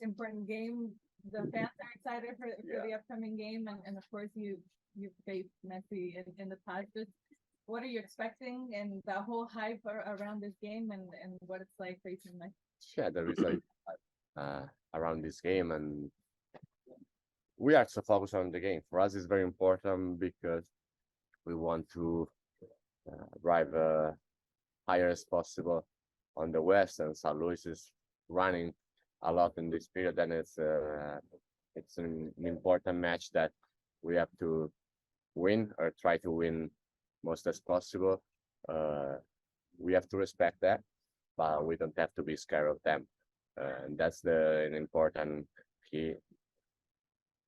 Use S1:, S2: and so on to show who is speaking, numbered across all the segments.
S1: important game. The fans are excited for the upcoming game, and of course you faced Messi in the past. Just what are you expecting, and the whole hype around this game, and what it's like facing Messi?
S2: Yeah, there is a around this game, and we are so focused on the game. For us, it's very important because we want to drive higher as possible on the west, and St. Louis is running a lot in this period, and it's an important match that we have to win or try to win most as possible. We have to respect that, but we don't have to be scared of them, and that's an important key.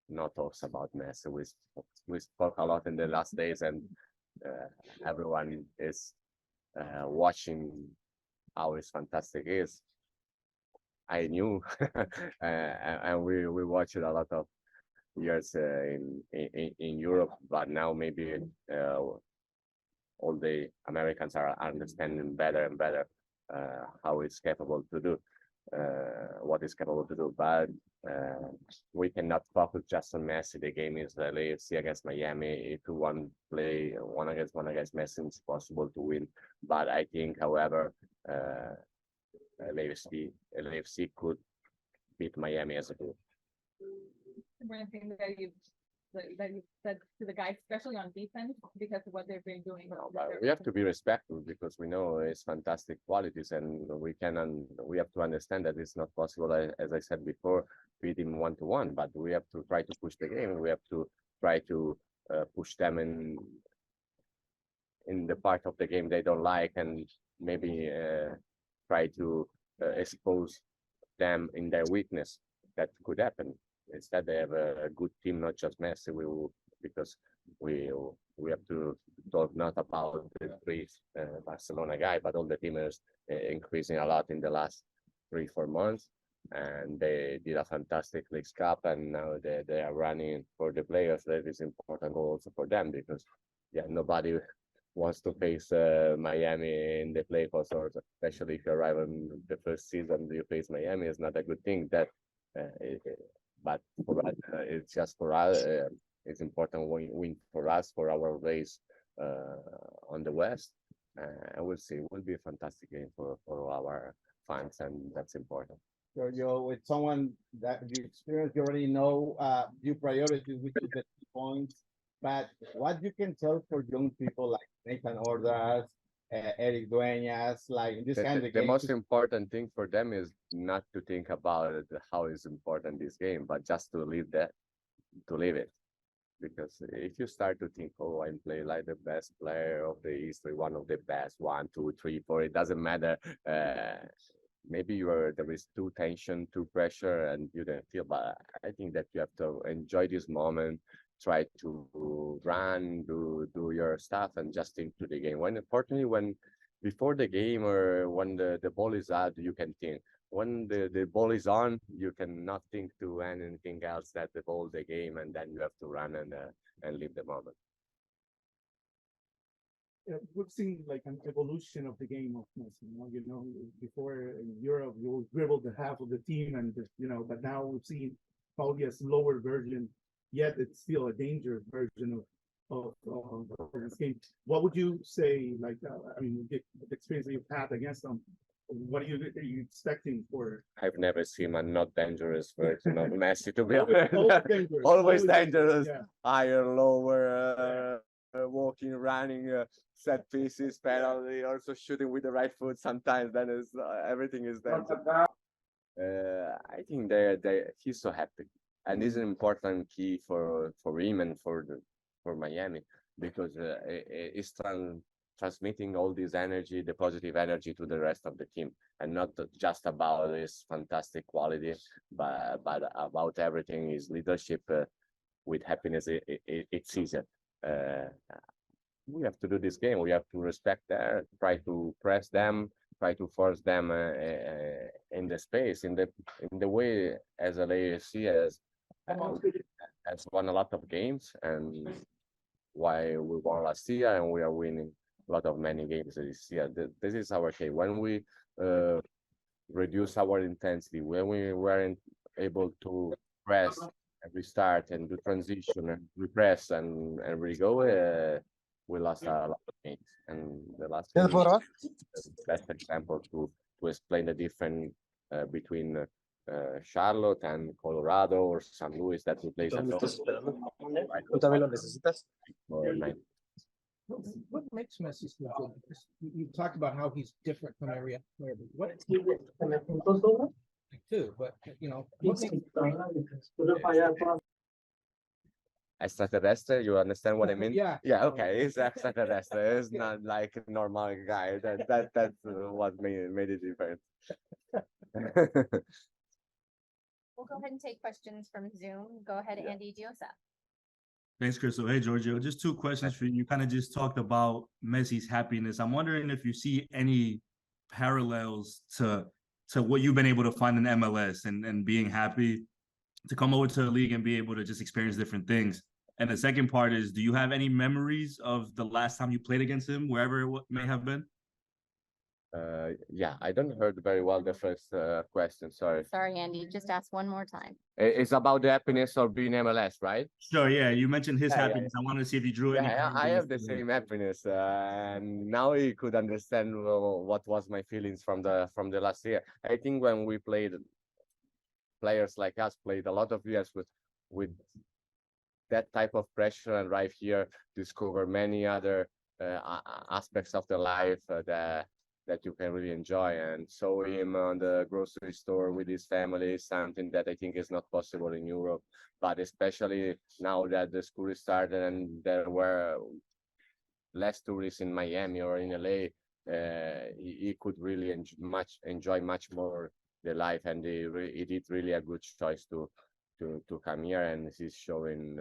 S2: Not talks about Messi. We spoke a lot in the last days, and everyone is watching how his fantastic is. I knew, and we watched it a lot of years in Europe, but now maybe all the Americans are understanding better and better how it's capable to do, what it's capable to do. But we cannot focus just on Messi. The game is LAFC against Miami. If you want to play one against Messi, it's possible to win. But I think, however, LAFC could beat Miami as a group.
S1: One thing that you said to the guys, especially on defense, because of what they've been doing.
S2: No, but we have to be respectful because we know it's fantastic qualities, and we have to understand that it's not possible, as I said before, beat him 1-1. But we have to try to push the game. We have to try to push them in the part of the game they don't like, and maybe try to expose them in their weakness. That could happen. Instead, they have a good team, not just Messi. Because we have to talk not about the three Barcelona guy, but all the team is increasing a lot in the last 3-4 months, and they did a fantastic League Cup, and now they are running for the players. That is important also for them because nobody wants to face Miami in the playoffs, or especially if you arrive in the first season you face Miami. It's not a good thing. But for us, it's just for us. It's important win for us, for our race on the West. And we'll see. It will be a fantastic game for our fans, and that's important.
S3: Giorgio, with someone that you experience, you already know your priorities, which is the 2 points. But what you can tell for young people like Nathan Ordaz, Eric Dueñas, like this kind of
S2: The most important thing for them is not to think about how is important this game, but just to live it. Because if you start to think, oh, I'm playing like the best player of the history, one of the best, 1, 2, 3, 4, it doesn't matter. Maybe there is too tension, too pressure, and you don't feel. But I think that you have to enjoy this moment. Try to run, do your stuff, and just think to the game. When before the game or when the ball is out, you can think. When the ball is on, you cannot think to anything else that the ball, the game, and then you have to run and live the moment.
S4: We've seen like an evolution of the game of Messi. Before in Europe, you dribbled the half of the team, and but now we've seen probably a slower version. Yet it's still a dangerous version of this game. What would you say? Like, the experience that you've had against them. What are you expecting for?
S2: I've never seen a not dangerous version of Messi, to be honest. Always dangerous. Yeah. Higher, lower, walking, running, set pieces, penalty, also shooting with the right foot. Sometimes then everything is dangerous. I think he's so happy. And this is an important key for him and for Miami, because it's transmitting all this energy, the positive energy, to the rest of the team, and not just about his fantastic quality, but about everything. His leadership with happiness, it's easier. We have to do this game. We have to respect them, try to press them, try to force them in the space, in the way as a LAFC has won a lot of games, and why we won last year, and we are winning a lot of many games this year. This is our game. When we reduce our intensity. When we weren't able to press and restart and do transition and repress and re-go, we lost a lot of games. And the last game is the best example to explain the difference between Charlotte and Colorado or San Luis that we play at home.
S5: ¿Tú también lo necesitas?
S2: Or night.
S6: What makes Messi so good? Because you talk about how he's different from every other player. But what too? But you know, what makes
S2: Extraterrestre, you understand what I mean?
S6: Yeah.
S2: Yeah, okay, it's extraterrestre. It's not like a normal guy. That's what made it different.
S7: We'll go ahead and take questions from Zoom. Go ahead, Andy Diosa.
S8: Thanks, Crystal. Hey, Giorgio. Just two questions for you. You kind of just talked about Messi's happiness. I'm wondering if you see any parallels to what you've been able to find in MLS and being happy to come over to the league and be able to just experience different things. And the second part is, do you have any memories of the last time you played against him, wherever it may have been?
S2: Yeah, I don't heard very well the first question. Sorry.
S7: Sorry, Andy, just ask one more time.
S2: It's about the happiness of being MLS, right?
S8: Sure, yeah. You mentioned his
S2: Yeah, yeah.
S8: happiness. I wanted to see if you drew any.
S2: Yeah, I have the
S8: parallels.
S2: same happiness, and now you could understand what was my feelings from the last year. I think when we played, players like us played a lot of years with that type of pressure, and right here discover many other aspects of the life that you can really enjoy. And saw him on the grocery store with his family, something that I think is not possible in Europe, but especially now that the school is started and there were less tourists in Miami or in LA, he could really enjoy much more the life, and he did really a good choice to come here, and he's showing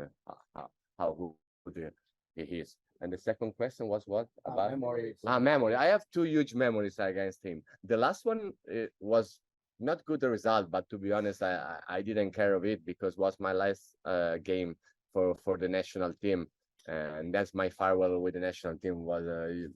S2: how good he is. And the second question was what about
S3: memories.
S2: memory. I have two huge memories against him. The last one was not good the result, but to be honest, I didn't care of it because it was my last game for the national team, and that's my farewell with the national team. Was a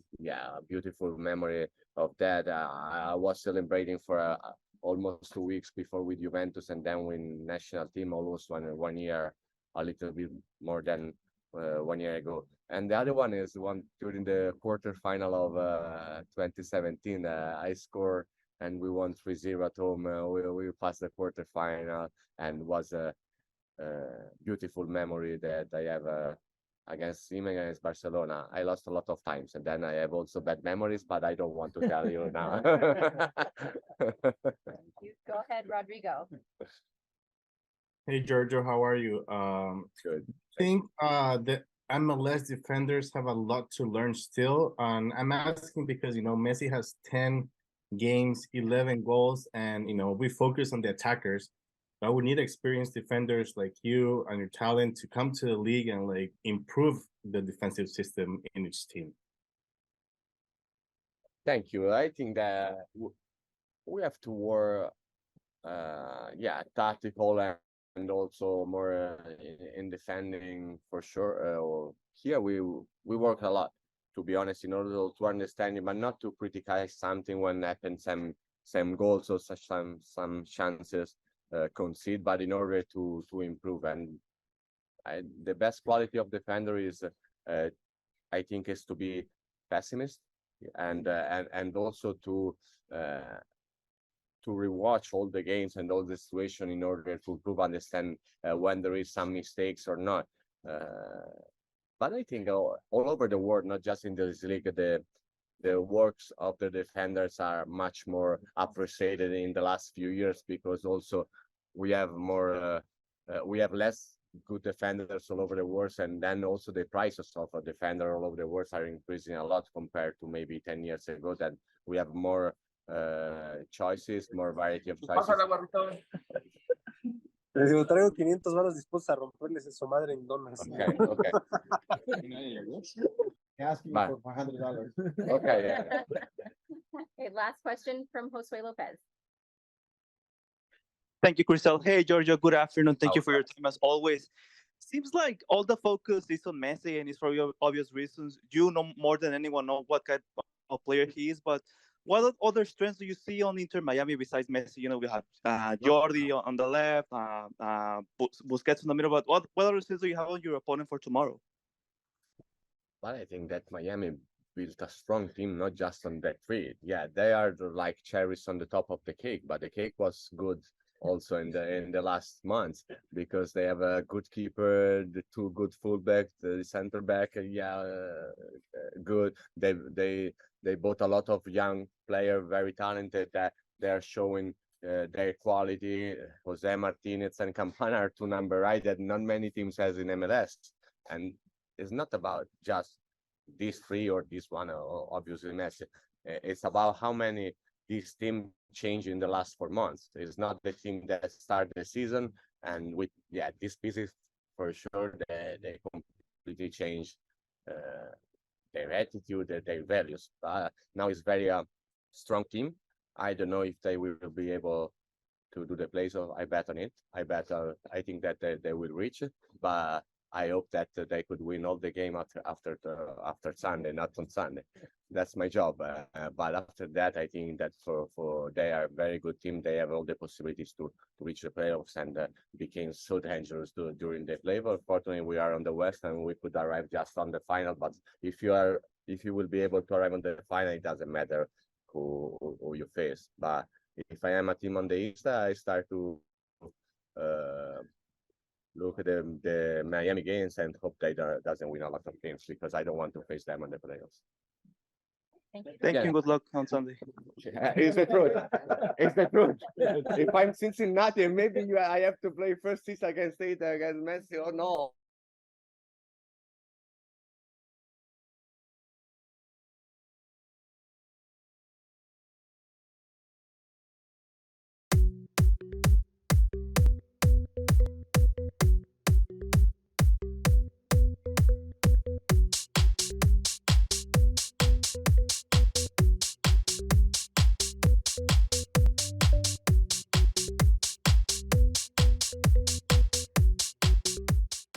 S2: beautiful memory of that. I was celebrating for almost 2 weeks before with Juventus, and then with national team almost one year, a little bit more than 1 year ago. And the other one is one during the quarterfinal of 2017. I scored and we won 3-0 at home. We passed the quarterfinal, and was a beautiful memory that I have against him, against Barcelona. I lost a lot of times, and then I have also bad memories, but I don't want to tell you now.
S7: Go ahead, Rodrigo.
S5: Hey, Giorgio, how are you?
S2: Good.
S5: I think the MLS defenders have a lot to learn still. And I'm asking because, Messi has 10 games, 11 goals, and, we focus on the attackers. But we need experienced defenders like you and your talent to come to the league and improve the defensive system in each team.
S2: Thank you. I think that we have to work, tactical and also more in defending for sure. Here we work a lot, to be honest, in order to understand it, but not to criticize something when happens some goals or such some chances concede, but in order to improve. And the best quality of defender is, I think, is to be pessimist and also to rewatch all the games and all the situation in order to understand when there is some mistakes or not. But I think all over the world, not just in this league, the works of the defenders are much more appreciated in the last few years, because also we have less good defenders all over the world, and then also the prices of a defender all over the world are increasing a lot compared to maybe 10 years ago, that we have more choices, more variety of choices.
S5: Les digo, traigo 500 varos dispuestos a romperles su madre en donas.
S2: Okay.
S3: Asking
S2: Bye.
S3: for $100.
S2: Okay, yeah.
S7: Okay, last question from Josue Lopez.
S9: Thank you, Crystal. Hey, Giorgio, good afternoon. Thank you for your time as always. Seems like all the focus is on Messi, and it's for obvious reasons. You know more than anyone know what kind of player he is, but what other strengths do you see on Inter Miami besides Messi? You know, we have Jordi on the left, Busquets in the middle. But what other strengths do you have on your opponent for tomorrow?
S2: But I think that Miami built a strong team, not just on that three. Yeah, they are like cherries on the top of the cake, but the cake was good also in the last months because they have a good keeper, the two good fullback, the center back, good. They bought a lot of young player, very talented that they are showing their quality. Jose Martinez and Campana are two number right that not many teams has in MLS, and it's not about just these three or this one, or obviously Messi. It's about how many this team changed in the last 4 months. It's not the team that started the season, and with these pieces for sure they completely changed their attitude, their values. Now it's very strong team. I don't know if they will be able to do the playoff. I bet on it. I think that they will reach it, but I hope that they could win all the game after Sunday, not on Sunday. That's my job. But after that, I think that for they are a very good team. They have all the possibilities to reach the playoffs and became so dangerous during the playoff. Fortunately, we are on the West and we could arrive just on the final. But if you will be able to arrive on the final, it doesn't matter who you face. But if I am a team on the East, I start to look at the Miami games and hope they doesn't win a lot of games because I don't want to face them on the playoffs.
S7: Thank you.
S9: Thank you and good luck on Sunday.
S2: It's the truth. It's the truth. If I'm Cincinnati, maybe I have to play first season against Messi or no.